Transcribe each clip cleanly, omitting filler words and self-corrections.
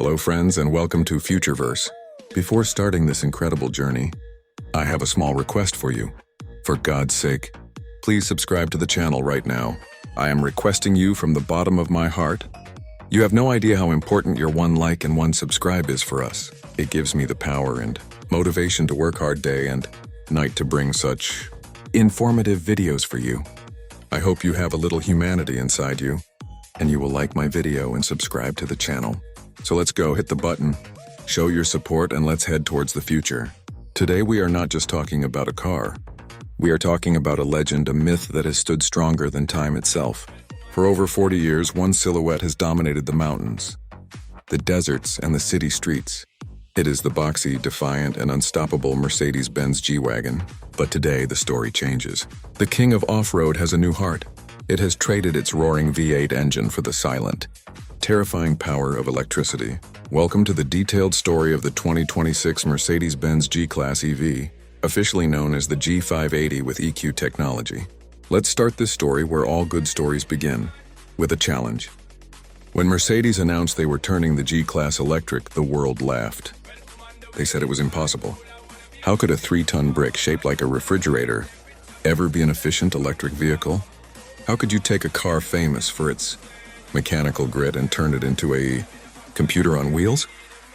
Hello friends and welcome to Futureverse. Before starting this incredible journey, I have a small request for you. For God's sake, please subscribe to the channel right now. I am requesting you from the bottom of my heart. You have no idea how important your one like and one subscribe is for us. It gives me the power and motivation to work hard day and night to bring such informative videos for you. I hope you have a little humanity inside you, and you will like my video and subscribe to the channel. So let's go, hit the button, show your support, and let's head towards the future. Today we are not just talking about a car. We are talking about a legend, a myth that has stood stronger than time itself. For over 40 years, one silhouette has dominated the mountains, the deserts, and the city streets. It is the boxy, defiant, and unstoppable Mercedes-Benz G-Wagon. But today, the story changes. The king of off-road has a new heart. It has traded its roaring V8 engine for the silent, terrifying power of electricity. Welcome to the detailed story of the 2026 Mercedes-Benz G-Class EV, officially known as the G580 with EQ technology. Let's start this story where all good stories begin, with a challenge. When Mercedes announced they were turning the G-Class electric, the world laughed. They said it was impossible. How could a 3-ton brick shaped like a refrigerator ever be an efficient electric vehicle? How could you take a car famous for its mechanical grit and turn it into a computer on wheels?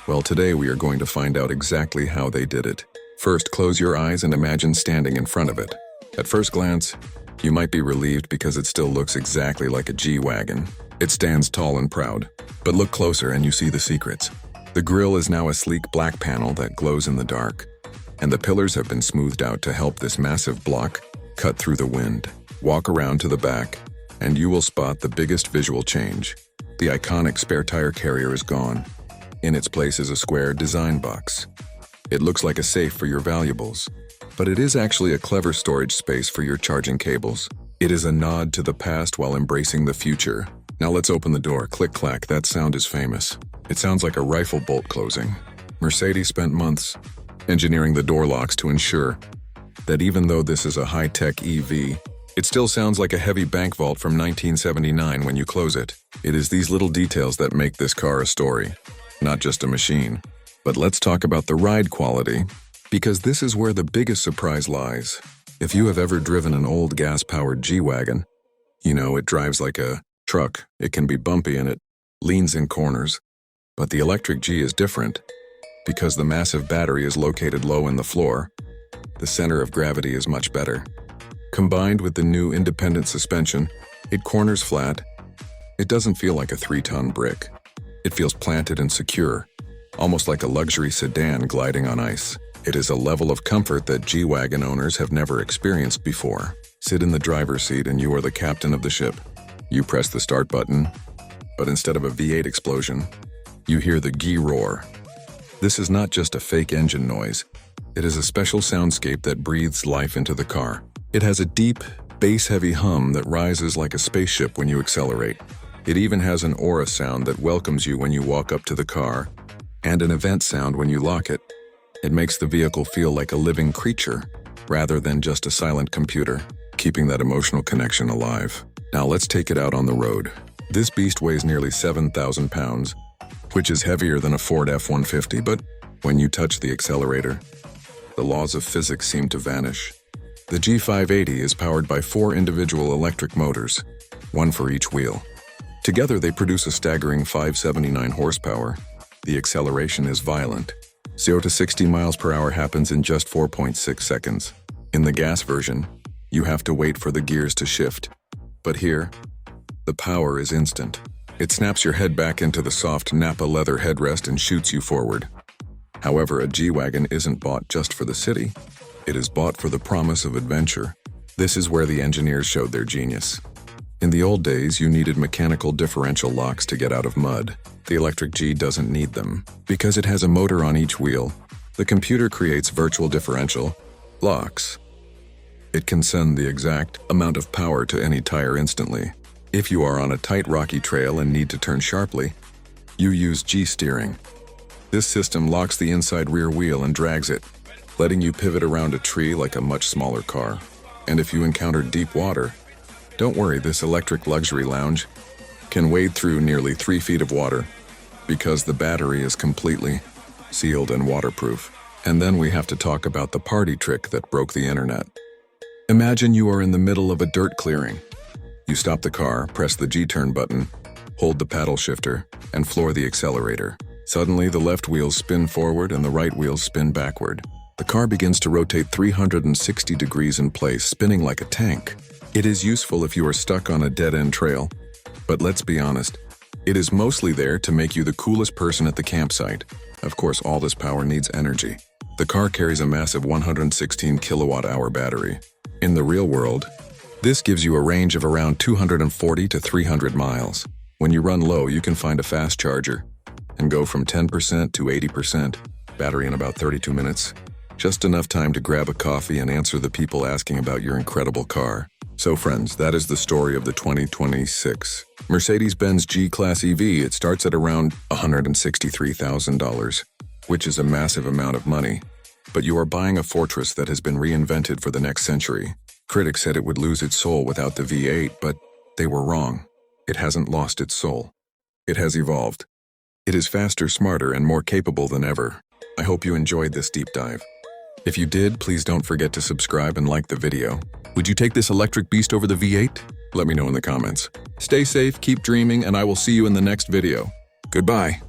Well, today we are going to find out exactly how they did it. First, close your eyes and imagine standing in front of it. At first glance, you might be relieved because it still looks exactly like a G-Wagon. It stands tall and proud. But look closer and you see the secrets. The grille is now a sleek black panel that glows in the dark, and the pillars have been smoothed out to help this massive block cut through the wind. Walk around to the back, and you will spot the biggest visual change. The iconic spare tire carrier is gone. In its place is a square design box. It looks like a safe for your valuables, but it is actually a clever storage space for your charging cables. It is a nod to the past while embracing the future. Now let's open the door. Click-clack, that sound is famous. It sounds like a rifle bolt closing. Mercedes spent months engineering the door locks to ensure that even though this is a high-tech EV, it still sounds like a heavy bank vault from 1979 when you close it. It is these little details that make this car a story, not just a machine. But let's talk about the ride quality, because this is where the biggest surprise lies. If you have ever driven an old gas-powered G-Wagon, you know it drives like a truck. It can be bumpy and it leans in corners. But the electric G is different. Because the massive battery is located low in the floor, the center of gravity is much better. Combined with the new independent suspension, it corners flat. It doesn't feel like a 3-ton brick. It feels planted and secure, almost like a luxury sedan gliding on ice. It is a level of comfort that G-Wagon owners have never experienced before. Sit in the driver's seat and you are the captain of the ship. You press the start button, but instead of a V8 explosion, you hear the G roar. This is not just a fake engine noise. It is a special soundscape that breathes life into the car. It has a deep, bass-heavy hum that rises like a spaceship when you accelerate. It even has an aura sound that welcomes you when you walk up to the car, and an event sound when you lock it. It makes the vehicle feel like a living creature, rather than just a silent computer, keeping that emotional connection alive. Now let's take it out on the road. This beast weighs nearly 7,000 pounds, which is heavier than a Ford F-150, but when you touch the accelerator, the laws of physics seem to vanish. The G580 is powered by 4 individual electric motors, one for each wheel. Together they produce a staggering 579 horsepower. The acceleration is violent. 0 to 60 miles per hour happens in just 4.6 seconds. In the gas version, you have to wait for the gears to shift. But here, the power is instant. It snaps your head back into the soft Nappa leather headrest and shoots you forward. However, a G-Wagon isn't bought just for the city. It is bought for the promise of adventure. This is where the engineers showed their genius. In the old days, you needed mechanical differential locks to get out of mud. The electric G doesn't need them. Because it has a motor on each wheel, the computer creates virtual differential locks. It can send the exact amount of power to any tire instantly. If you are on a tight rocky trail and need to turn sharply, you use G-steering. This system locks the inside rear wheel and drags it, letting you pivot around a tree like a much smaller car. And if you encounter deep water, don't worry, this electric luxury lounge can wade through nearly 3 feet of water because the battery is completely sealed and waterproof. And then we have to talk about the party trick that broke the internet. Imagine you are in the middle of a dirt clearing. You stop the car, press the G-turn button, hold the paddle shifter, and floor the accelerator. Suddenly, the left wheels spin forward and the right wheels spin backward. The car begins to rotate 360 degrees in place, spinning like a tank. It is useful if you are stuck on a dead-end trail. But let's be honest, it is mostly there to make you the coolest person at the campsite. Of course, all this power needs energy. The car carries a massive 116 kilowatt-hour battery. In the real world, this gives you a range of around 240 to 300 miles. When you run low, you can find a fast charger and go from 10% to 80% battery in about 32 minutes. Just enough time to grab a coffee and answer the people asking about your incredible car. So friends, that is the story of the 2026 Mercedes-Benz G-Class EV. It starts at around $163,000, which is a massive amount of money. But you are buying a fortress that has been reinvented for the next century. Critics said it would lose its soul without the V8, but they were wrong. It hasn't lost its soul. It has evolved. It is faster, smarter, and more capable than ever. I hope you enjoyed this deep dive. If you did, please don't forget to subscribe and like the video. Would you take this electric beast over the V8? Let me know in the comments. Stay safe, keep dreaming, and I will see you in the next video. Goodbye.